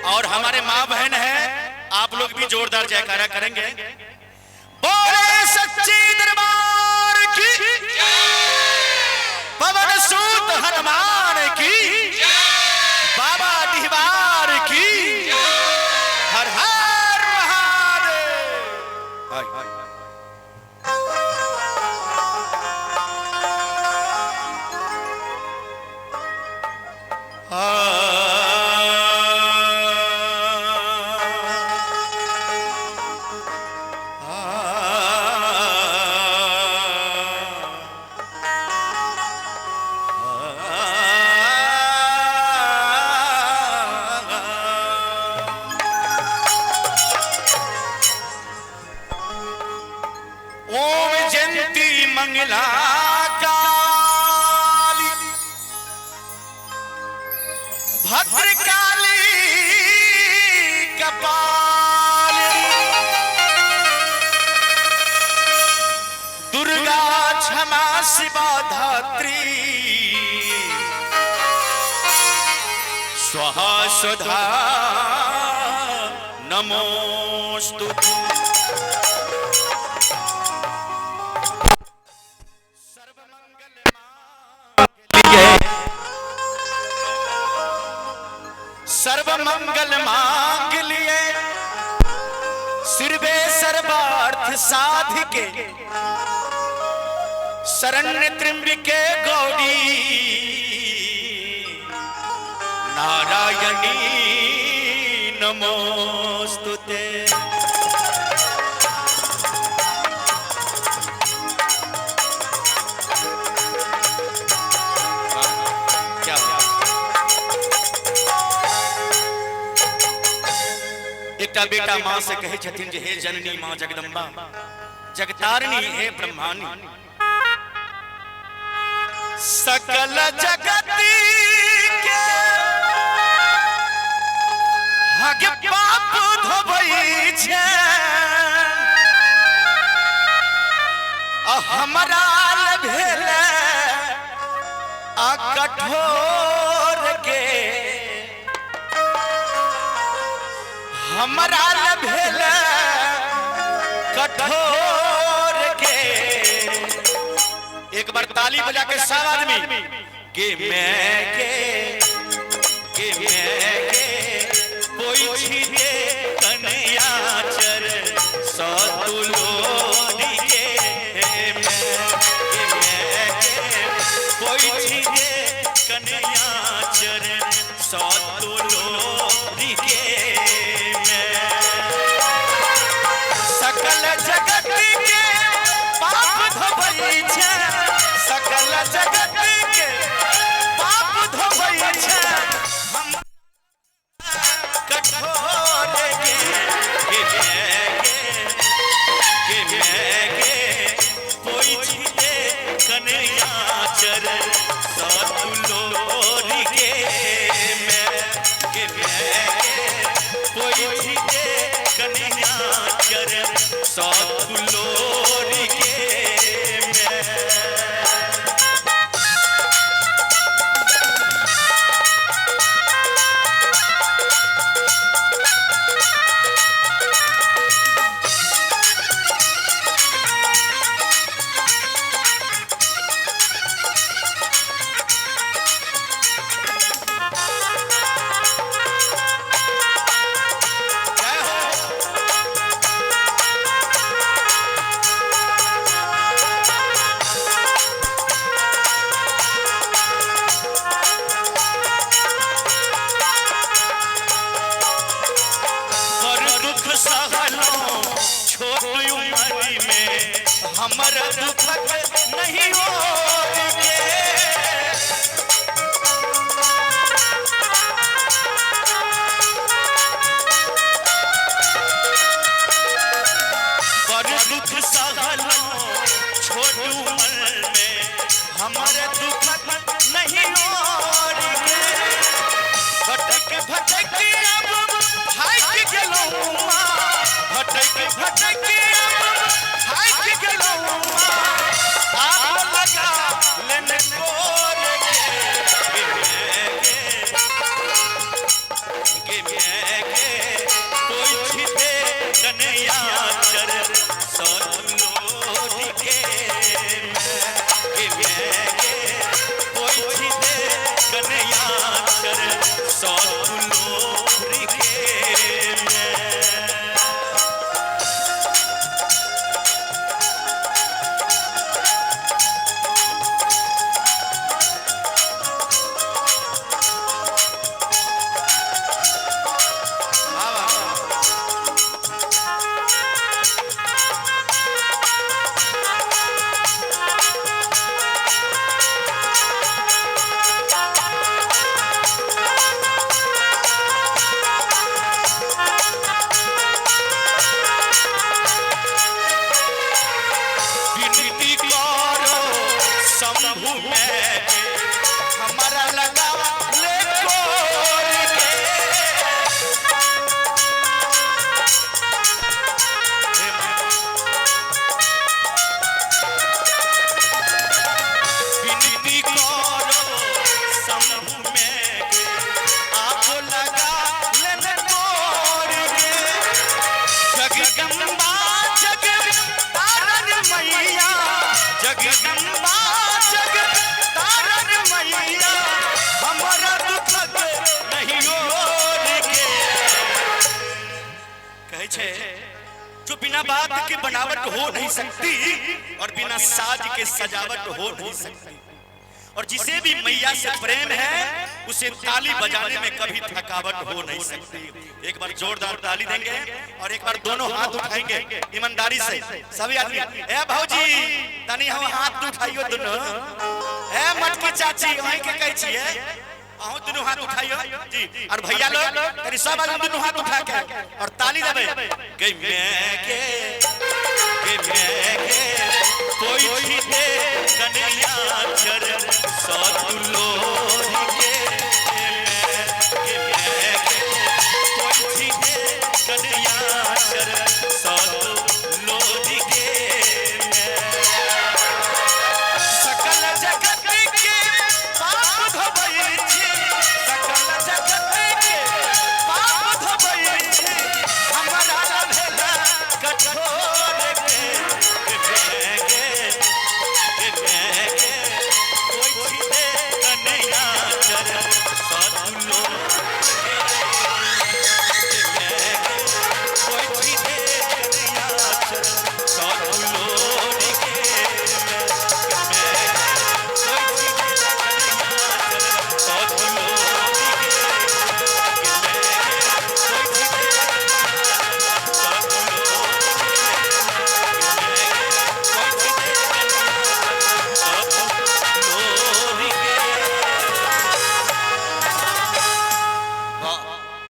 और हमारे माँ बहन है, आप लोग भी जोरदार जयकारा करेंगे। बोले सच्चे दरबार की, पवन सूत हनुमान की, बाबा दीवार की, हर हर महादेव। ओम जयंती मंगला काली, भद्रकाली कपाली, दुर्गा क्षमा शिवा धात्री, स्वाहा स्वधा नमोस्तुते। सर्व मंगल मांग लिए, सिरवे सर्वार्थ साधिके, शरण्य त्र्यंबिके गौरी नारायणी नमोस्तुते। एकटा बेटा मां से कहे छथिन जे हे जननी मां जगदम्बा, जगतारिणी हे ब्रह्मानी, सकल जगती के हगे पाप धोबै छे, हमरा भेल आ कठोर के, हमरा भेल कठोर के। एक बार ताली बजा के सब आदमी के मैं के कोई छीने कन्या चर सतुलोरी के, मैं कोई छीने कन्या चर सतुलोरी के। सकल जगत के पाप धोबै छे, सकल जगत के पाप धोबै छे, हम कठोर के कोई छीने कन्या चर सतुलोरी के, कोई छीने कन्या चर सतुलोरी के। हमर दुख नहीं हो पर दुख सहलो, छोट उम्र में हमर दुख नहीं हो, भटक भटक अब भाग गेलौं माँ, भटक भटक भाग गेलौं माँ, आग लगा लेन कोर के बिना बात के बनावट हो नहीं सकती और बिना साज के सजावट हो नहीं सकती। और जिसे भी मैया से प्रेम है उसे ताली बजाने में कभी थकावट हो नहीं सकती। एक बार जोरदार ताली देंगे और एक बार दोनों हाथ उठाएंगे ईमानदारी से सभी आदमी। ए भौजी तनी हम हाथ उठाइयो दोनों। ए मटकी चाची वहीं के कहै छियै अहों दोनों हाथ उठाइयो जी। और भैया लोग तनी सब आदमी दोनों हाथ उठा के और ताली देबे। गई मैं के कोई दे कन्हैया चरण सतुलो के कोई दे कन्हैया चरण सतुलो के सकल जगत के पाप धोबै छी सकल जगत के पाप धोबै छी हमरा भेला कठोर के कोई दे कन्हैया चरण सतुलो